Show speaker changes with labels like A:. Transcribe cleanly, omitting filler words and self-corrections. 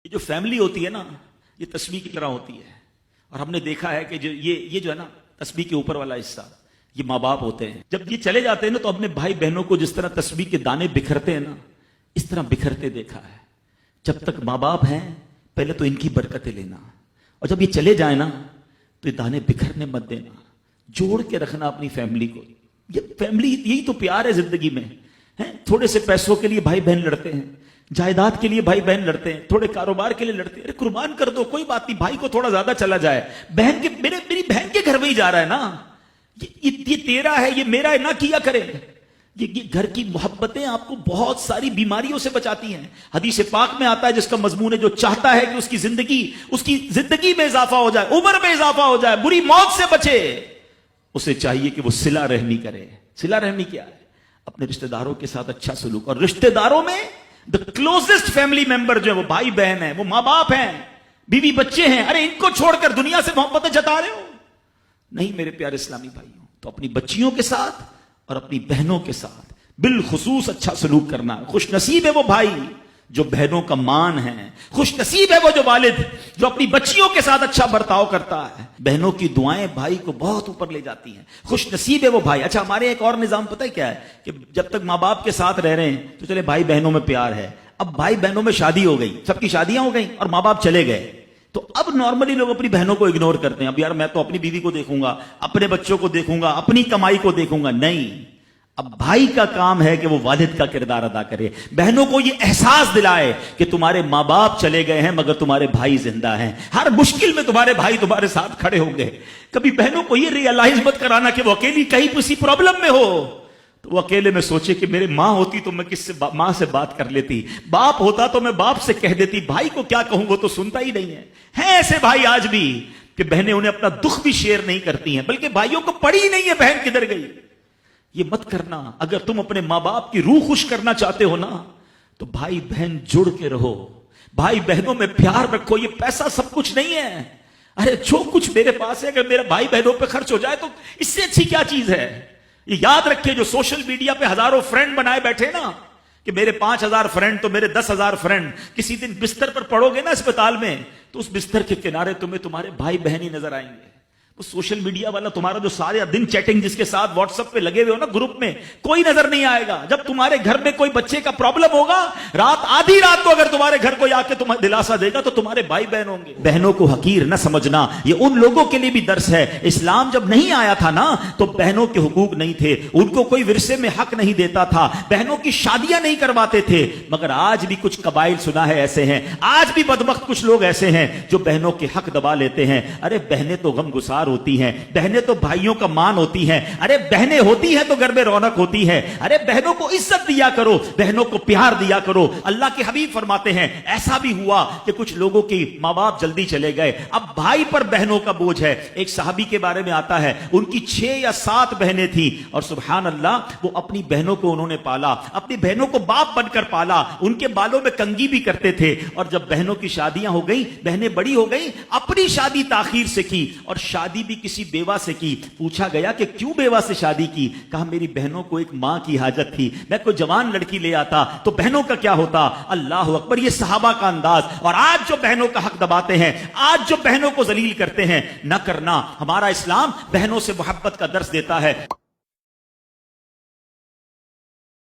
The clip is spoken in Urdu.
A: یہ جو فیملی ہوتی ہے نا، یہ تسبیح کی طرح ہوتی ہے. اور ہم نے دیکھا ہے کہ جو یہ جو ہے نا تسبیح کے اوپر والا حصہ، یہ ماں باپ ہوتے ہیں. جب یہ چلے جاتے ہیں نا تو اپنے بھائی بہنوں کو جس طرح تسبیح کے دانے بکھرتے ہیں نا، اس طرح بکھرتے دیکھا ہے. جب تک ماں باپ ہیں پہلے تو ان کی برکتیں لینا، اور جب یہ چلے جائیں نا تو یہ دانے بکھرنے مت دینا، جوڑ کے رکھنا اپنی فیملی کو. یہ فیملی یہی تو پیار ہے زندگی میں. تھوڑے سے پیسوں کے لیے بھائی بہن لڑتے ہیں، جائیداد کے لیے بھائی بہن لڑتے ہیں، تھوڑے کاروبار کے لیے لڑتے ہیں. ارے قربان کر دو، کوئی بات نہیں، بھائی کو تھوڑا زیادہ چلا جائے، بہن کے میری بہن کے گھر میں ہی جا رہا ہے نا، یہ تیرا ہے، یہ میرا ہے، نہ کیا کرے. یہ گھر کی محبتیں آپ کو بہت ساری بیماریوں سے بچاتی ہیں. حدیث پاک میں آتا ہے جس کا مضمون ہے جو چاہتا ہے کہ اس کی زندگی میں اضافہ ہو جائے، عمر میں اضافہ ہو جائے، بری موت سے بچے، اسے چاہیے کہ وہ صلہ رحمی کرے. صلہ رحمی کیا ہے؟ اپنے رشتہ داروں کے ساتھ اچھا سلوک. اور رشتہ داروں میں the closest family member جو ہے وہ بھائی بہن ہیں، وہ ماں باپ ہیں، بیوی بچے ہیں. ارے ان کو چھوڑ کر دنیا سے محبتیں جتا رہے ہو؟ نہیں میرے پیارے اسلامی بھائیوں. تو اپنی بچیوں کے ساتھ اور اپنی بہنوں کے ساتھ بالخصوص اچھا سلوک کرنا. خوش نصیب ہے وہ بھائی جو بہنوں کا مان ہے، خوش نصیب ہے وہ جو والد جو اپنی بچیوں کے ساتھ اچھا برتاؤ کرتا ہے. بہنوں کی دعائیں بھائی کو بہت اوپر لے جاتی ہیں. خوش نصیب ہے وہ بھائی. اچھا ہمارے ایک اور نظام پتہ ہے کیا ہے کہ جب تک ماں باپ کے ساتھ رہ رہے ہیں تو چلے بھائی بہنوں میں پیار ہے. اب بھائی بہنوں میں شادی ہو گئی، سب کی شادیاں ہو گئیں اور ماں باپ چلے گئے، تو اب نارملی لوگ اپنی بہنوں کو اگنور کرتے ہیں. اب یار میں تو اپنی بیوی کو دیکھوں گا، اپنے بچوں کو دیکھوں گا، اپنی کمائی کو دیکھوں گا. نہیں، اب بھائی کا کام ہے کہ وہ والد کا کردار ادا کرے، بہنوں کو یہ احساس دلائے کہ تمہارے ماں باپ چلے گئے ہیں مگر تمہارے بھائی زندہ ہیں، ہر مشکل میں تمہارے بھائی تمہارے ساتھ کھڑے ہوں گے. کبھی بہنوں کو یہ ریئلائز مت کرانا کہ وہ اکیلی کہیں کسی پرابلم میں ہو تو وہ اکیلے میں سوچے کہ میرے ماں ہوتی تو میں ماں سے بات کر لیتی، باپ ہوتا تو میں باپ سے کہہ دیتی، بھائی کو کیا کہوں وہ تو سنتا ہی نہیں ہے. ہیں ایسے بھائی آج بھی کہ بہنیں انہیں اپنا دکھ بھی شیئر نہیں کرتی ہیں، بلکہ بھائیوں کو پڑی ہی نہیں ہے بہن کدھر گئی. یہ مت کرنا. اگر تم اپنے ماں باپ کی روح خوش کرنا چاہتے ہو نا تو بھائی بہن جڑ کے رہو، بھائی بہنوں میں پیار رکھو. یہ پیسہ سب کچھ نہیں ہے. ارے جو کچھ میرے پاس ہے اگر میرا بھائی بہنوں پہ خرچ ہو جائے تو اس سے اچھی کیا چیز ہے. یہ یاد رکھے جو سوشل میڈیا پہ ہزاروں فرینڈ بنائے بیٹھے نا کہ میرے 5000 فرینڈ تو میرے 10,000 فرینڈ، کسی دن بستر پر پڑو گے نا اسپتال میں تو اس بستر کے کنارے تمہیں تمہارے بھائی بہن ہی نظر آئیں گے. سوشل میڈیا والا تمہارا جو سارے دن چیٹنگ جس کے ساتھ واٹس ایپ پہ لگے ہوئے ہو نا گروپ میں، کوئی نظر نہیں آئے گا. جب تمہارے گھر میں کوئی بچے کا پرابلم ہوگا، رات آدھی رات کو اگر تمہارے گھر کوئی آ کے تمہیں دلاسا دے گا تو تمہارے بھائی بہن ہوں گے. بہنوں کو حقیر نہ سمجھنا، یہ ان لوگوں کے لیے بھی درس ہے. اسلام جب نہیں آیا تھا نا تو بہنوں کے حقوق نہیں تھے، ان کو کوئی ورثے میں حق نہیں دیتا تھا، بہنوں کی شادیاں نہیں کرواتے تھے. مگر آج بھی کچھ قبائل سنا ہے ایسے ہیں، آج بھی بدبخت کچھ لوگ ایسے ہیں جو بہنوں کے حق دبا لیتے ہیں. ارے بہنیں تو غم گسار ہوتی ہیں، بہنیں تو بھائیوں کا مان ہوتی ہیں. ارے بہنیں ہوتی ہیں تو گھر میں رونق ہوتی ہے. ارے بہنوں کو عزت دیا کرو، بہنوں کو پیار دیا کرو. اللہ کے حبیب فرماتے ہیں ایسا بھی ہوا کہ کچھ لوگوں کی ماں باپ جلدی چلے گئے، اب بھائی پر بہنوں کا بوجھ ہے. ایک صحابی کے بارے میں آتا ہے ان کی 6 یا 7 بہنیں تھیں اور سبحان اللہ وہ اپنی بہنوں کو انہوں نے پالا، اپنی بہنوں کو باپ بن کر پالا. ان کے بالوں میں کنگھی بھی کرتے تھے. اور جب بہنوں کی شادیاں ہو گئی، بہنیں بڑی ہو گئی، اپنی شادی تاخیر سے کی اور شادی بھی کسی بیوہ سے کی. پوچھا گیا کہ کیوں بیوہ سے شادی کی؟ کہا میری بہنوں کو ایک ماں کی حاجت تھی، میں کوئی جوان لڑکی لے آتا تو بہنوں کا کیا ہوتا. اللہ اکبر. یہ صحابہ کا انداز. اور آج جو بہنوں کا حق دباتے ہیں، آج جو بہنوں کو ذلیل کرتے ہیں، نہ کرنا. ہمارا اسلام بہنوں سے محبت کا درس دیتا ہے.